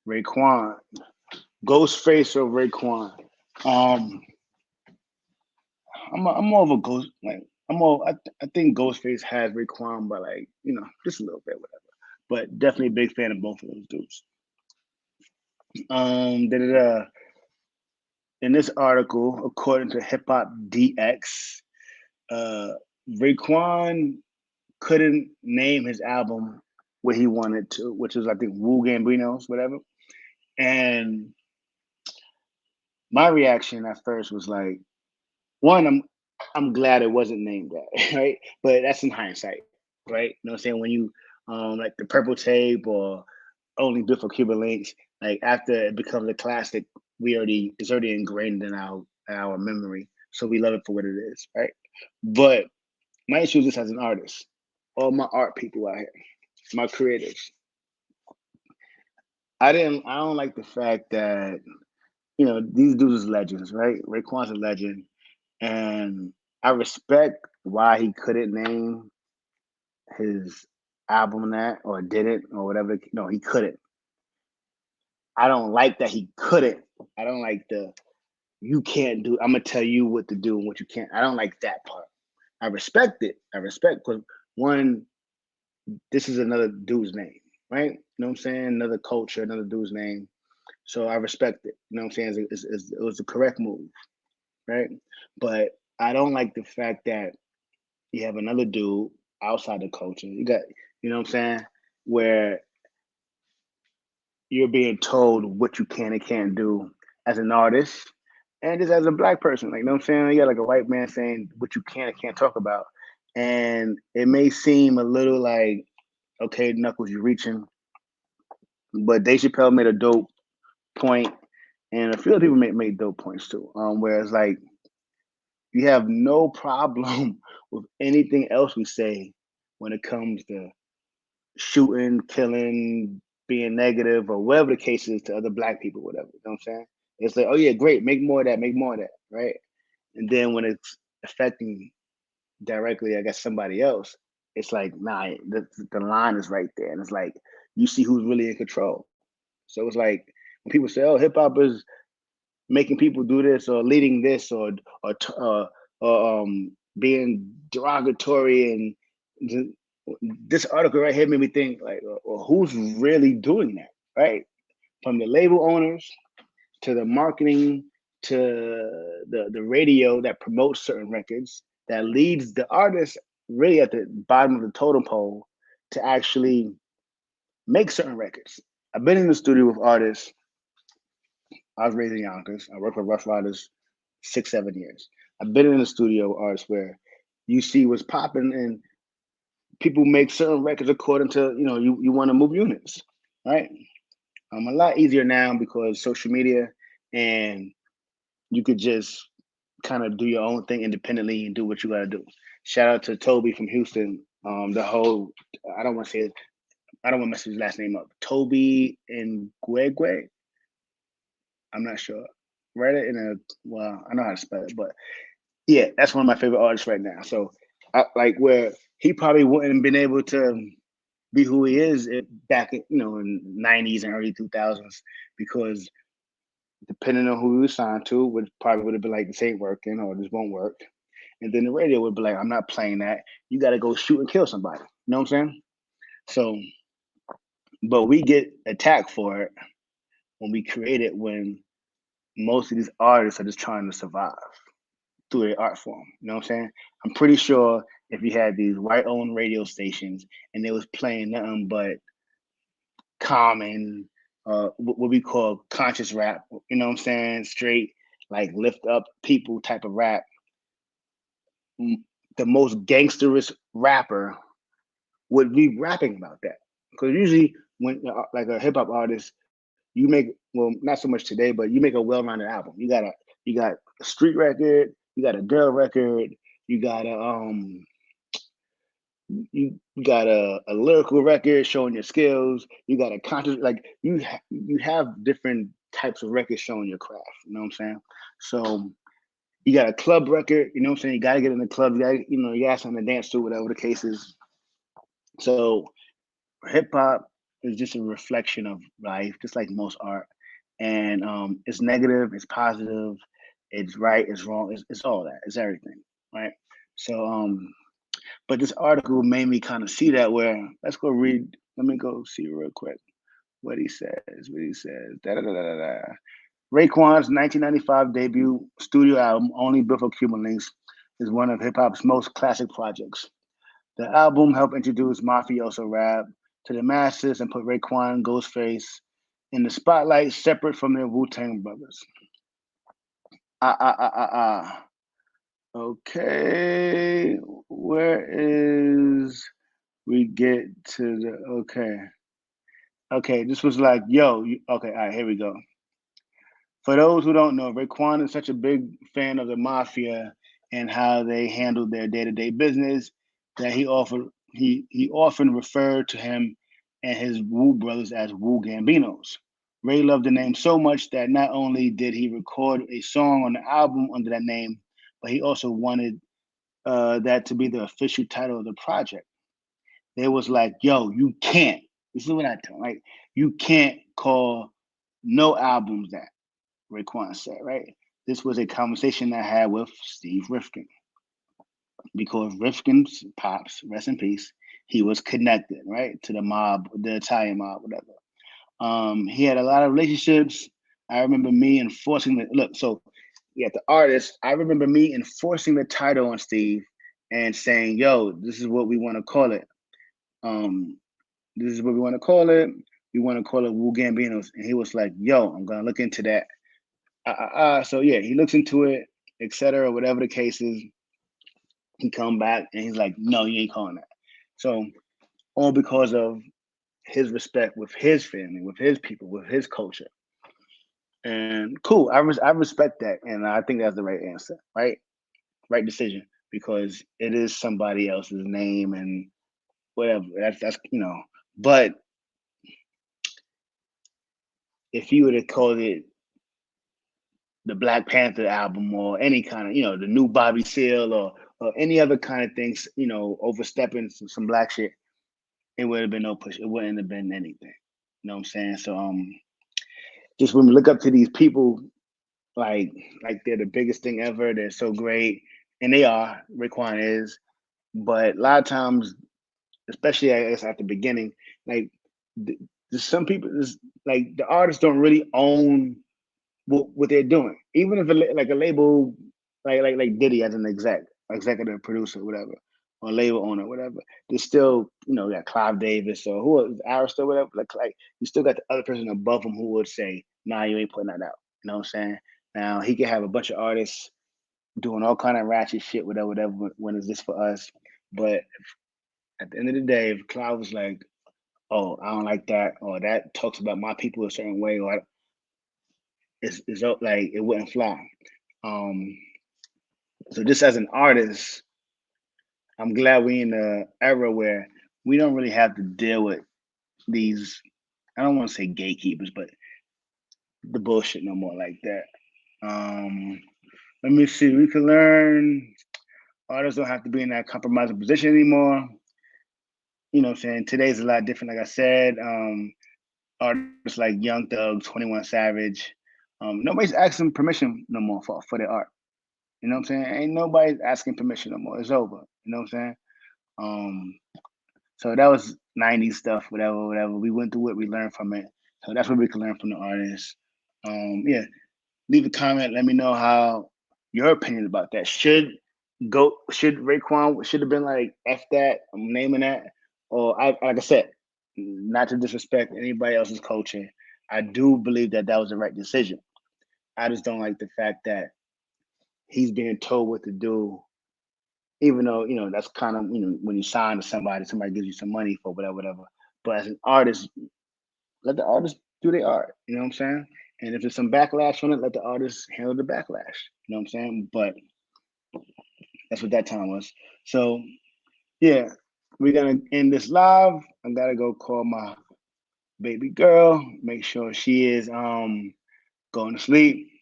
Raekwon, Ghostface or Raekwon. Um, I'm more of a ghost. Like I'm more. I think Ghostface has Raekwon, but like just a little bit, whatever. But definitely a big fan of both of those dudes. Da, da, da. In this article, according to Hip Hop DX, uh, Raekwon couldn't name his album where he wanted to, which was I think Wu Gambino's, whatever. And my reaction at first was like, one, I'm glad it wasn't named that, right? But that's in hindsight, right? You know what I'm saying? When you like the purple tape or only built for Cuban links, like after it becomes a classic, it's already ingrained in our memory. So we love it for what it is, right? But my issue is this as an artist, all my art people out here, my creators. I don't like the fact that, these dudes is legends, right? Raekwon's a legend. And I respect why he couldn't name his album that or didn't or whatever. No, he couldn't. I don't like that he couldn't. I don't like you can't do. I'm gonna tell you what to do and what you can't. I don't like that part. I respect it. I respect because one, this is another dude's name, right? You know what I'm saying? Another culture, another dude's name. So I respect it. You know what I'm saying? It was the correct move, right? But I don't like the fact that you have another dude outside the culture. You got, you know what I'm saying, where you're being told what you can and can't do as an artist and just as a black person. Like, you know what I'm saying? You got like a white man saying what you can and can't talk about. And it may seem a little like, okay, Knuckles, you're reaching. But Dave Chappelle made a dope point, and a few other people made dope points too. Whereas like you have no problem with anything else we say when it comes to shooting, killing, being negative, or whatever the case is to other black people, whatever. You know what I'm saying? It's like, oh yeah, great, make more of that, make more of that, right? And then when it's affecting directly, I guess somebody else, it's like, nah, the line is right there, and it's like you see who's really in control. So it's like when people say, "Oh, hip hop is making people do this or leading this or being derogatory," and this article right here made me think like, well, who's really doing that, right? From the label owners to the marketing to the radio that promotes certain records that leads the artist really at the bottom of the totem pole to actually make certain records. I've been in the studio with artists. I was raised in Yonkers. I worked with Rough Riders 6, 7 years. I've been in the studio with artists where you see what's popping and people make certain records according to you want to move units, right? A lot easier now because social media and you could just kind of do your own thing independently and do what you got to do. Shout out to Toby from Houston. The whole I don't want to say it, I don't want to mess his last name up. Toby and Guegwe. I'm not sure. Write it in I know how to spell it, but yeah, that's one of my favorite artists right now. So like where he probably wouldn't have been able to be who he is back in '90s and early 2000s because depending on who he was signed to, would have been like this ain't working or this won't work, and then the radio would be like, I'm not playing that. You got to go shoot and kill somebody. You know what I'm saying? So, but we get attacked for it when we create it when most of these artists are just trying to survive through their art form. You know what I'm saying? I'm pretty sure if you had these white-owned radio stations and they was playing nothing but common, what we call conscious rap, you know what I'm saying? Straight, like lift up people type of rap. The most gangsterous rapper would be rapping about that. Because usually when like a hip hop artist, you make not so much today, but you make a well-rounded album. You got a street record, you got a girl record, you got you got a lyrical record showing your skills. You got a conscious like you have different types of records showing your craft. You know what I'm saying? So you got a club record. You know what I'm saying? You got to get in the club. You got something to dance to, whatever the case is. So hip hop is just a reflection of life, just like most art. And it's negative, it's positive, it's right, it's wrong, it's all that, it's everything, right? So but this article made me kind of see that where let's go read, let me go see real quick what he says, what he says. Da, da, da, da, da, da. Raekwon's 1995 debut studio album, Only Built for Cuban Links, is one of hip hop's most classic projects. The album helped introduce mafioso rap to the masses and put Raekwon and Ghostface in the spotlight separate from their Wu-Tang brothers. Ah, ah, ah, ah, ah. Okay, where is we get to the okay, this was like, yo, okay, all right, here we go. For those who don't know, Raekwon is such a big fan of the mafia and how they handled their day-to-day business that he often referred to him and his Wu brothers as Wu Gambinos. Ray loved the name so much that not only did he record a song on the album under that name, but he also wanted that to be the official title of the project. They was like, "Yo, you can't." This is what I tell, like, you can't call no albums that. Raekwon said, right? This was a conversation I had with Steve Rifkin because Rifkin's pops, rest in peace, he was connected, right, to the mob, the Italian mob, whatever. He had a lot of relationships. I remember me enforcing the look. So, yeah, the artist. I remember me enforcing the title on Steve and saying, "Yo, this is what we want to call it. Um, this is what we want to call it. We want to call it Wu Gambinos." And he was like, "Yo, I'm gonna look into that." So yeah, he looks into it, etc. Whatever the case is, he come back and he's like, "No, you ain't calling that." So all because of his respect with his family, with his people, with his culture. And cool, I respect that, and I think that's the right answer, right decision, because it is somebody else's name and whatever. That's But if you would have called it the Black Panther album or any kind of, the new Bobby Seale or any other kind of things, overstepping some black shit, it would have been no push. It wouldn't have been anything. You know what I'm saying? So just when we look up to these people, like they're the biggest thing ever, they're so great. And they are, Raekwon is, but a lot of times, especially I guess at the beginning, like there's some people like the artists don't really own what they're doing. Even if like a label, like Diddy as an executive producer, whatever, or label owner, whatever, there's still got Clive Davis or who is Arista, or whatever. Like you still got the other person above him who would say, "Nah, you ain't putting that out." You know what I'm saying? Now he could have a bunch of artists doing all kind of ratchet shit, whatever, whatever. When is this for us? But at the end of the day, if Clive was like, "Oh, I don't like that," or that talks about my people a certain way, or it's like it wouldn't fly. Um, so just as an artist, I'm glad we in the era where we don't really have to deal with these. I don't want to say gatekeepers, but the bullshit no more like that. Um, Let me see. We can learn. Artists don't have to be in that compromising position anymore. You know what I'm saying? Today's a lot different, like I said. Artists like Young Thug, 21 Savage. Nobody's asking permission no more for their art. You know what I'm saying? Ain't nobody asking permission no more. It's over. You know what I'm saying? Um, so that was 90s stuff, whatever, whatever. We went through it, we learned from it. So that's what we can learn from the artists. Yeah, leave a comment. Let me know how your opinion about that. Should Raekwon should have been like F that, I'm naming that, or like I said, not to disrespect anybody else's culture. I do believe that that was the right decision. I just don't like the fact that he's being told what to do, even though that's kind of when you sign to somebody gives you some money for whatever, whatever. But as an artist, let the artist do their art. You know what I'm saying? And if there's some backlash on it, let the artist handle the backlash. You know what I'm saying? But that's what that time was. So yeah, we're gonna end this live. I gotta go call my baby girl, make sure she is going to sleep,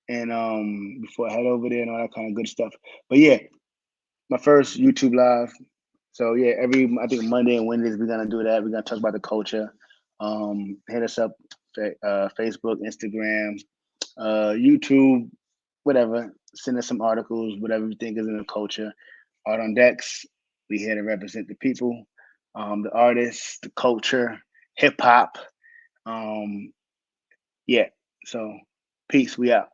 and before I head over there and all that kind of good stuff. But yeah, my first YouTube live. So yeah, every I think Monday and Wednesdays we're gonna do that. We're gonna talk about the culture. Hit us up, Facebook, Instagram, YouTube, whatever. Send us some articles, whatever you think is in the culture. Artondekz, we here to represent the people, the artists, the culture, hip hop. Yeah. So peace. We out.